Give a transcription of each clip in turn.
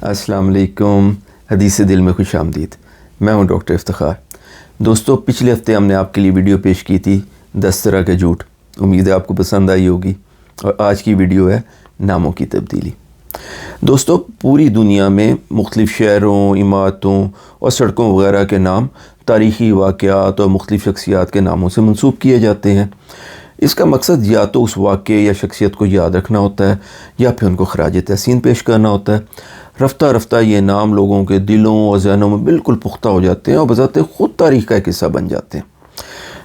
السلام علیکم. حدیث دل میں خوش آمدید. میں ہوں ڈاکٹر افتخار. دوستو، پچھلے ہفتے ہم نے آپ کے لیے ویڈیو پیش کی تھی 10 طرح کے جھوٹ. امید ہے آپ کو پسند آئی ہوگی. اور آج کی ویڈیو ہے ناموں کی تبدیلی. دوستو، پوری دنیا میں مختلف شہروں، عمارتوں اور سڑکوں وغیرہ کے نام تاریخی واقعات اور مختلف شخصیات کے ناموں سے منسوب کیے جاتے ہیں. اس کا مقصد یا تو اس واقعے یا شخصیت کو یاد رکھنا ہوتا ہے یا پھر ان کو خراج تحسین پیش کرنا ہوتا ہے. رفتہ رفتہ یہ نام لوگوں کے دلوں اور ذہنوں میں بالکل پختہ ہو جاتے ہیں اور بذات خود تاریخ کا ایک حصہ بن جاتے ہیں.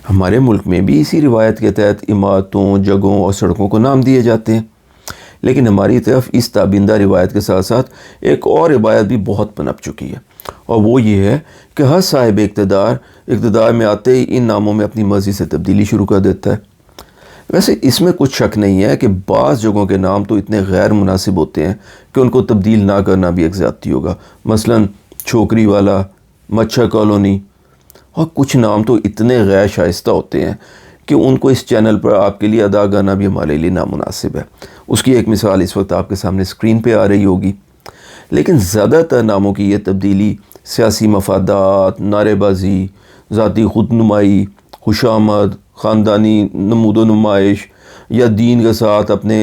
ہمارے ملک میں بھی اسی روایت کے تحت عمارتوں، جگہوں اور سڑکوں کو نام دیے جاتے ہیں. لیکن ہماری طرف اس تابندہ روایت کے ساتھ ساتھ ایک اور روایت بھی بہت پنپ چکی ہے، اور وہ یہ ہے کہ ہر صاحب اقتدار میں آتے ہی ان ناموں میں اپنی مرضی سے تبدیلی شروع کر دیتا ہے. ویسے اس میں کچھ شک نہیں ہے کہ بعض جگہوں کے نام تو اتنے غیر مناسب ہوتے ہیں کہ ان کو تبدیل نہ کرنا بھی ایک زیادتی ہوگا. مثلاً چھوکری والا، مچھر کالونی. اور کچھ نام تو اتنے غیر شائستہ ہوتے ہیں کہ ان کو اس چینل پر آپ کے لیے ادا کرنا بھی ہمارے لیے نامناسب ہے. اس کی ایک مثال اس وقت آپ کے سامنے اسکرین پہ آ رہی ہوگی. لیکن زیادہ تر ناموں کی یہ تبدیلی سیاسی مفادات، نعرے بازی، ذاتی خود نمائی، خوشامد، خاندانی نمود و نمائش یا دین کے ساتھ اپنے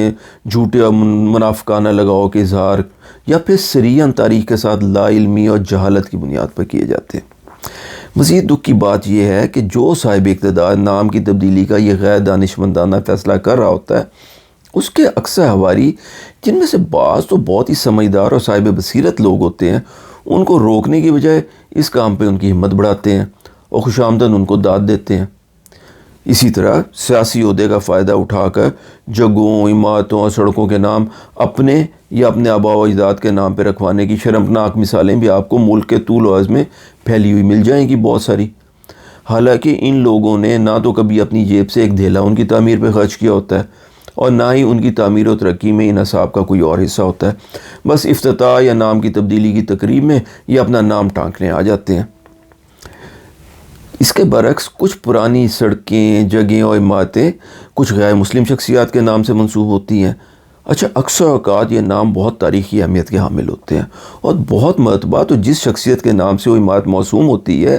جھوٹے اور منافقانہ لگاؤ کے اظہار یا پھر سریحاً تاریخ کے ساتھ لا علمی اور جہالت کی بنیاد پر کیے جاتے ہیں. مزید دکھ کی بات یہ ہے کہ جو صاحب اقتدار نام کی تبدیلی کا یہ غیر دانشمندانہ فیصلہ کر رہا ہوتا ہے، اس کے اکثر ہواری، جن میں سے بعض تو بہت ہی سمجھدار اور صاحب بصیرت لوگ ہوتے ہیں، ان کو روکنے کی بجائے اس کام پہ ان کی ہمت بڑھاتے ہیں اور خوش آمدن ان کو داد دیتے ہیں. اسی طرح سیاسی عہدے کا فائدہ اٹھا کر جگہوں، عمارتوں اور سڑکوں کے نام اپنے یا اپنے آباء و اجداد کے نام پہ رکھوانے کی شرمناک مثالیں بھی آپ کو ملک کے طول و عرض میں پھیلی ہوئی مل جائیں گی بہت ساری. حالانکہ ان لوگوں نے نہ تو کبھی اپنی جیب سے ایک دھیلا ان کی تعمیر پہ خرچ کیا ہوتا ہے اور نہ ہی ان کی تعمیر و ترقی میں ان اصحاب کا کوئی اور حصہ ہوتا ہے. بس افتتاح یا نام کی تبدیلی کی تقریب میں یہ اپنا نام ٹانکنے آ جاتے ہیں. اس کے برعکس کچھ پرانی سڑکیں، جگہیں اور عمارتیں کچھ غیر مسلم شخصیات کے نام سے منسوب ہوتی ہیں. اچھا، اکثر اوقات یہ نام بہت تاریخی اہمیت کے حامل ہوتے ہیں اور بہت مرتبہ تو جس شخصیت کے نام سے وہ عمارت موسوم ہوتی ہے،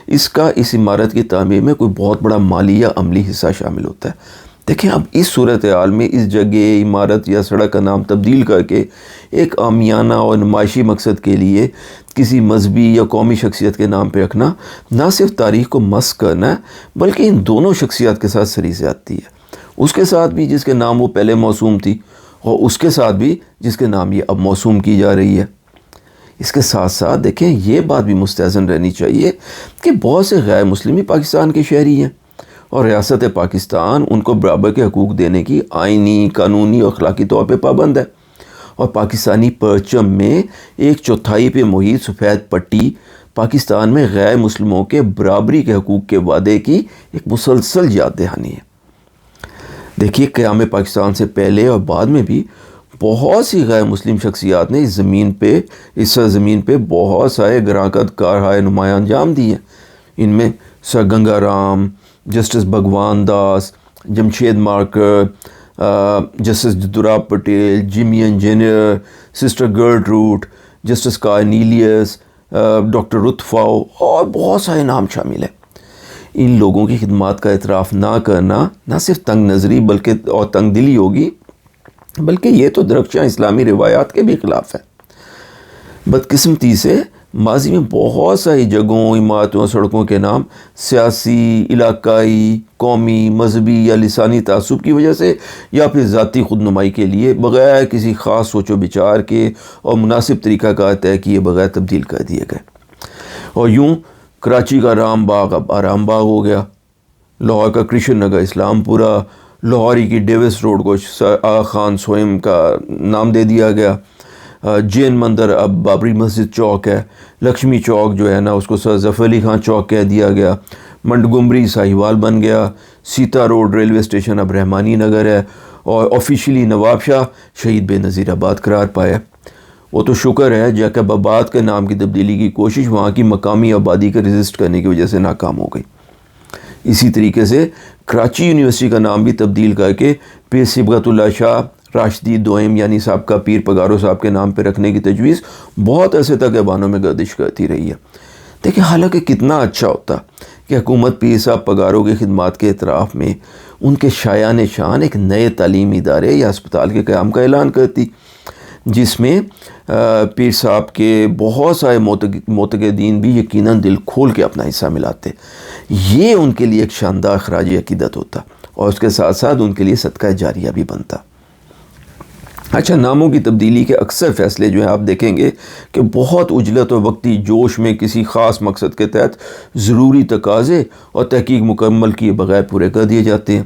اس عمارت کی تعمیر میں کوئی بہت بڑا مالی یا عملی حصہ شامل ہوتا ہے. دیکھیں، اب اس صورتحال میں اس جگہ، عمارت یا سڑک کا نام تبدیل کر کے ایک عامیانہ اور نمائشی مقصد کے لیے کسی مذہبی یا قومی شخصیت کے نام پہ رکھنا نہ صرف تاریخ کو مسخ کرنا ہے بلکہ ان دونوں شخصیات کے ساتھ سری زیادتی ہے. اس کے ساتھ بھی جس کے نام وہ پہلے موسوم تھی اور اس کے ساتھ بھی جس کے نام یہ اب موسوم کی جا رہی ہے. اس کے ساتھ ساتھ دیکھیں، یہ بات بھی مستحسن رہنی چاہیے کہ بہت سے غیر مسلمی پاکستان کے شہری ہیں اور ریاست پاکستان ان کو برابر کے حقوق دینے کی آئینی، قانونی اور اخلاقی طور پہ پابند ہے. اور پاکستانی پرچم میں 1/4 پہ محیط سفید پٹی پاکستان میں غیر مسلموں کے برابری کے حقوق کے وعدے کی ایک مسلسل یاد دہانی ہے. دیکھیے، قیام پاکستان سے پہلے اور بعد میں بھی بہت سی غیر مسلم شخصیات نے اس سرزمین پہ بہت سارے گراں-قد کارہائے نمایاں انجام دی ہیں. ان میں سر گنگا رام، جسٹس بھگوان داس، جمشید مارکر، جسٹس جدوراب Patel, Jimmy Engineer, sister Gertrude, justice Cornelius, doctor رتفاؤ اور بہت سارے نام شامل ہیں. ان لوگوں کی خدمات کا اعتراف نہ کرنا نہ صرف تنگ نظری اور تنگ دلی ہوگی، بلکہ یہ تو درخشاں اسلامی روایات کے بھی خلاف ہے. بدقسمتی سے ماضی میں بہت ساری جگہوں، عمارتوں اور سڑکوں کے نام سیاسی، علاقائی، قومی، مذہبی یا لسانی تعصب کی وجہ سے یا پھر ذاتی خود نمائی کے لیے بغیر کسی خاص سوچ و بچار کے اور مناسب طریقہ کار طے کیے بغیر تبدیل کر دیے گئے. اور یوں کراچی کا رام باغ اب آرام باغ ہو گیا، لاہور کا کرشن نگر اسلام پورہ، لاہوری کی ڈیوس روڈ کو سر آغا خان سوئم کا نام دے دیا گیا، جین مندر اب بابری مسجد چوک ہے، لکشمی چوک جو ہے نا اس کو سر ظفر علی خان چوک کہہ دیا گیا، منڈگمبری ساہیوال بن گیا، سیتا روڈ ریلوے اسٹیشن اب رحمانی نگر ہے اور آفیشلی نواب شاہ شہید بے نظیر آباد قرار پایا. وہ تو شکر ہے جیکب آباد کے نام کی تبدیلی کی کوشش وہاں کی مقامی آبادی کا رجسٹ کرنے کی وجہ سے ناکام ہو گئی. اسی طریقے سے کراچی یونیورسٹی کا نام بھی تبدیل کر کے پیر صبغت اللہ شاہ راشدی دوئم یعنی سابقہ پیر پگارو صاحب کے نام پہ رکھنے کی تجویز بہت عرصے تک ایوانوں میں گردش کرتی رہی ہے۔ دیکھیں حالانکہ کتنا اچھا ہوتا کہ حکومت پیر صاحب پگارو کی خدمات کے اعتراف میں ان کے شایان شان ایک نئے تعلیمی ادارے یا اسپتال کے قیام کا اعلان کرتی، جس میں پیر صاحب کے بہت سارے معتقدین بھی یقیناً دل کھول کے اپنا حصہ ملاتے۔ یہ ان کے لیے ایک شاندار خراج عقیدت ہوتا اور اس کے ساتھ ساتھ ان کے لیے صدقہ جاریہ بھی بنتا۔ اچھا، ناموں کی تبدیلی کے اکثر فیصلے جو ہیں آپ دیکھیں گے کہ بہت عجلت اور وقتی جوش میں کسی خاص مقصد کے تحت ضروری تقاضے اور تحقیق مکمل کیے بغیر پورے کر دیے جاتے ہیں۔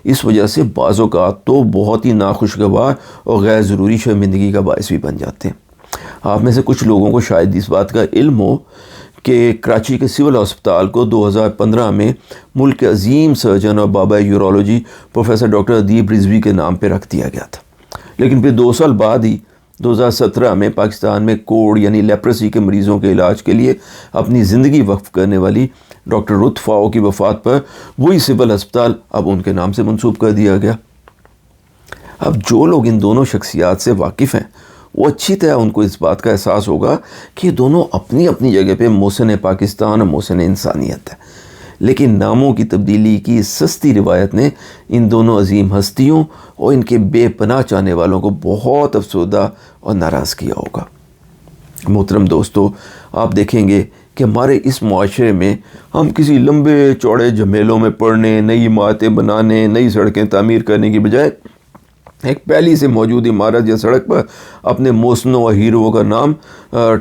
اس وجہ سے بعض اوقات تو بہت ہی ناخوشگوار اور غیر ضروری شرمندگی کا باعث بھی بن جاتے ہیں۔ آپ میں سے کچھ لوگوں کو شاید اس بات کا علم ہو کہ کراچی کے سول ہسپتال کو 2015 میں ملک کے عظیم سرجن اور بابا یورولوجی پروفیسر ڈاکٹر ادیب رضوی کے نام پہ رکھ دیا گیا تھا، لیکن پھر 2 سال بعد ہی 2017 میں پاکستان میں کوڑ یعنی لیپرسی کے مریضوں کے علاج کے لیے اپنی زندگی وقف کرنے والی ڈاکٹر رت فاؤ کی وفات پر وہی سول ہسپتال اب ان کے نام سے منسوب کر دیا گیا۔ اب جو لوگ ان دونوں شخصیات سے واقف ہیں وہ اچھی طرح ان کو اس بات کا احساس ہوگا کہ یہ دونوں اپنی اپنی جگہ پہ محسن پاکستان اور محسن انسانیت ہے، لیکن ناموں کی تبدیلی کی سستی روایت نے ان دونوں عظیم ہستیوں اور ان کے بے پناہ چاہنے والوں کو بہت افسردہ اور ناراض کیا ہوگا۔ محترم دوستو، آپ دیکھیں گے کہ ہمارے اس معاشرے میں ہم کسی لمبے چوڑے جھمیلوں میں پڑنے، نئی عمارتیں بنانے، نئی سڑکیں تعمیر کرنے کی بجائے ایک پہلی سے موجود عمارت یا سڑک پر اپنے محسنوں اور ہیروؤں کا نام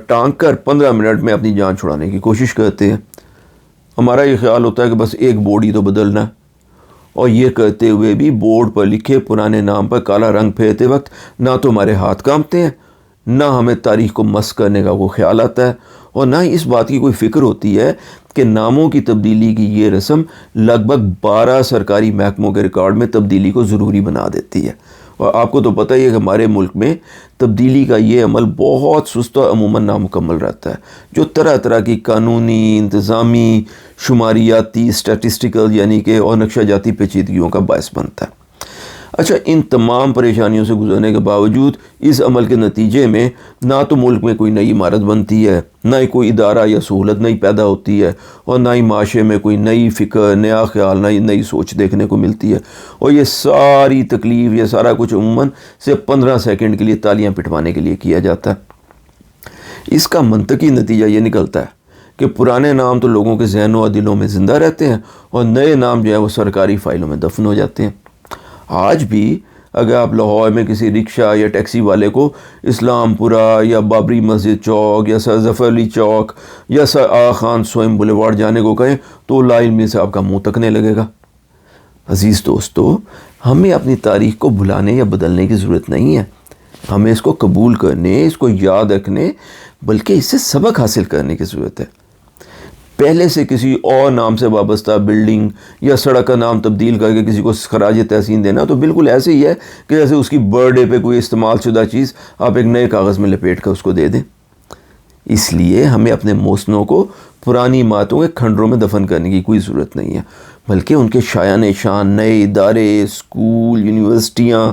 ٹانک کر 15 منٹ میں اپنی جان چھڑانے کی کوشش کرتے ہیں۔ ہمارا یہ خیال ہوتا ہے کہ بس ایک بورڈ ہی تو بدلنا ہے، اور یہ کرتے ہوئے بھی بورڈ پر لکھے پرانے نام پر کالا رنگ پھیرتے وقت نہ تو ہمارے ہاتھ کانپتے ہیں، نہ ہمیں تاریخ کو مس کرنے کا کوئی خیال آتا ہے، اور نہ ہی اس بات کی کوئی فکر ہوتی ہے کہ ناموں کی تبدیلی کی یہ رسم لگ بھگ 12 سرکاری محکموں کے ریکارڈ میں تبدیلی کو ضروری بنا دیتی ہے۔ اور آپ کو تو پتہ ہی ہے کہ ہمارے ملک میں تبدیلی کا یہ عمل بہت سست اور عموماً نامکمل رہتا ہے، جو طرح طرح کی قانونی، انتظامی، شماریاتی، اسٹیٹسٹیکل یعنی کہ اور نقشہ جاتی پیچیدگیوں کا باعث بنتا ہے۔ اچھا، ان تمام پریشانیوں سے گزرنے کے باوجود اس عمل کے نتیجے میں نہ تو ملک میں کوئی نئی عمارت بنتی ہے، نہ ہی کوئی ادارہ یا سہولت نئی پیدا ہوتی ہے، اور نہ ہی معاشرے میں کوئی نئی فکر، نیا خیال، نئی سوچ دیکھنے کو ملتی ہے، اور یہ ساری تکلیف، یہ سارا کچھ عموماً صرف 15 سیکنڈ کے لیے تالیاں پٹوانے کے لیے کیا جاتا ہے۔ اس کا منطقی نتیجہ یہ نکلتا ہے کہ پرانے نام تو لوگوں کے ذہنوں اور دلوں میں زندہ رہتے ہیں، اور نئے نام جو ہیں وہ سرکاری فائلوں میں دفن ہو جاتے ہیں۔ آج بھی اگر آپ لاہور میں کسی رکشہ یا ٹیکسی والے کو اسلام پورہ یا بابری مسجد چوک یا سر ظفر علی چوک یا سر آغا خان سوئم بولیوارڈ جانے کو کہیں تو لا علمی سے آپ کا منہ تکنے لگے گا۔ عزیز دوستو، ہمیں اپنی تاریخ کو بھلانے یا بدلنے کی ضرورت نہیں ہے، ہمیں اس کو قبول کرنے، اس کو یاد رکھنے، بلکہ اس سے سبق حاصل کرنے کی ضرورت ہے۔ پہلے سے کسی اور نام سے وابستہ بلڈنگ یا سڑک کا نام تبدیل کر کے کسی کو خراج تحسین دینا تو بالکل ایسے ہی ہے کہ جیسے اس کی برتھ ڈے پہ کوئی استعمال شدہ چیز آپ ایک نئے کاغذ میں لپیٹ کر اس کو دے دیں۔ اس لیے ہمیں اپنے محسنوں کو پرانی عمارتوں کے کھنڈروں میں دفن کرنے کی کوئی ضرورت نہیں ہے، بلکہ ان کے شایان شان نئے ادارے، اسکول، یونیورسٹیاں،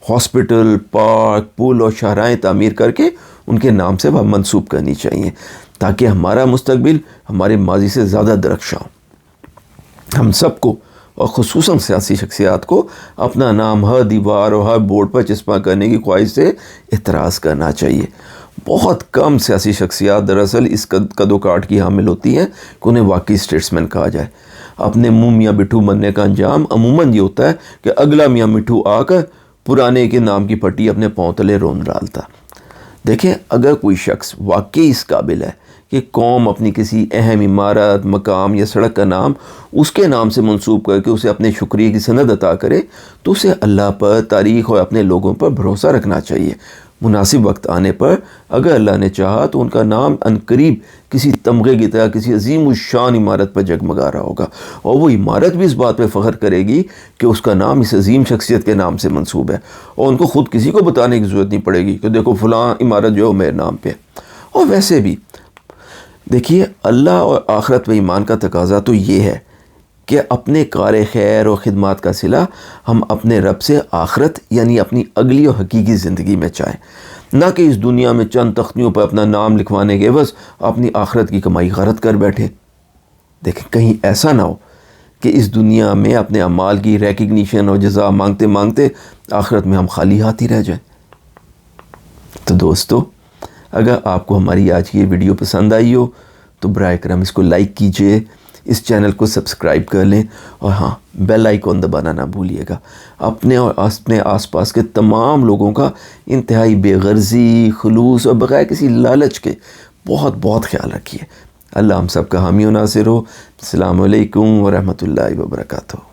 ہاسپٹل، پارک، پل اور شاہراہیں تعمیر کر کے ان کے نام سے منسوب کرنی چاہیے، تاکہ ہمارا مستقبل ہمارے ماضی سے زیادہ درخشاں ہو۔ ہم سب کو اور خصوصاً سیاسی شخصیات کو اپنا نام ہر دیوار اور ہر بورڈ پر چسپاں کرنے کی خواہش سے اعتراض کرنا چاہیے۔ بہت کم سیاسی شخصیات دراصل اس قد و کاٹ کی حامل ہوتی ہیں کہ انہیں واقعی اسٹیٹسمین کہا جائے۔ اپنے منہ میاں مٹھو بننے کا انجام عموماً یہ ہوتا ہے کہ اگلا میاں مٹھو آ کر پرانے کے نام کی پٹی اپنے پاؤں تلے رون ڈالتا۔ دیکھیں، اگر کوئی شخص واقعی اس قابل ہے کہ قوم اپنی کسی اہم عمارت، مقام یا سڑک کا نام اس کے نام سے منسوب کر کے اسے اپنے شکریہ کی سند عطا کرے تو اسے اللہ پر، تاریخ اور اپنے لوگوں پر بھروسہ رکھنا چاہیے۔ مناسب وقت آنے پر اگر اللہ نے چاہا تو ان کا نام عنقریب کسی تمغے کی طرح کسی عظیم الشان عمارت پر جگمگا رہا ہوگا، اور وہ عمارت بھی اس بات پہ فخر کرے گی کہ اس کا نام اس عظیم شخصیت کے نام سے منسوب ہے، اور ان کو خود کسی کو بتانے کی ضرورت نہیں پڑے گی کہ دیکھو فلاں عمارت جو ہے میرے نام پہ۔ اور ویسے بھی دیکھیے، اللہ اور آخرت و ایمان کا تقاضا تو یہ ہے کہ اپنے کار خیر و خدمات کا صلہ ہم اپنے رب سے آخرت یعنی اپنی اگلی و حقیقی زندگی میں چاہیں، نہ کہ اس دنیا میں چند تختیوں پر اپنا نام لکھوانے کے عوض اپنی آخرت کی کمائی غارت کر بیٹھے۔ دیکھیں کہیں ایسا نہ ہو کہ اس دنیا میں اپنے اعمال کی ریکگنیشن اور جزا مانگتے مانگتے آخرت میں ہم خالی ہاتھ ہی رہ جائیں۔ تو دوستو، اگر آپ کو ہماری آج کی یہ ویڈیو پسند آئی ہو تو برائے کرم اس کو لائک کیجئے، اس چینل کو سبسکرائب کر لیں، اور ہاں بیل آئیکن دبانا نہ بھولیے گا۔ اپنے اور اپنے آس پاس کے تمام لوگوں کا انتہائی بے غرضی، خلوص اور بغیر کسی لالچ کے بہت بہت خیال رکھیے۔ اللہ ہم سب کا حامی و ناصر ہو۔ السلام علیکم ورحمۃ اللہ وبرکاتہ۔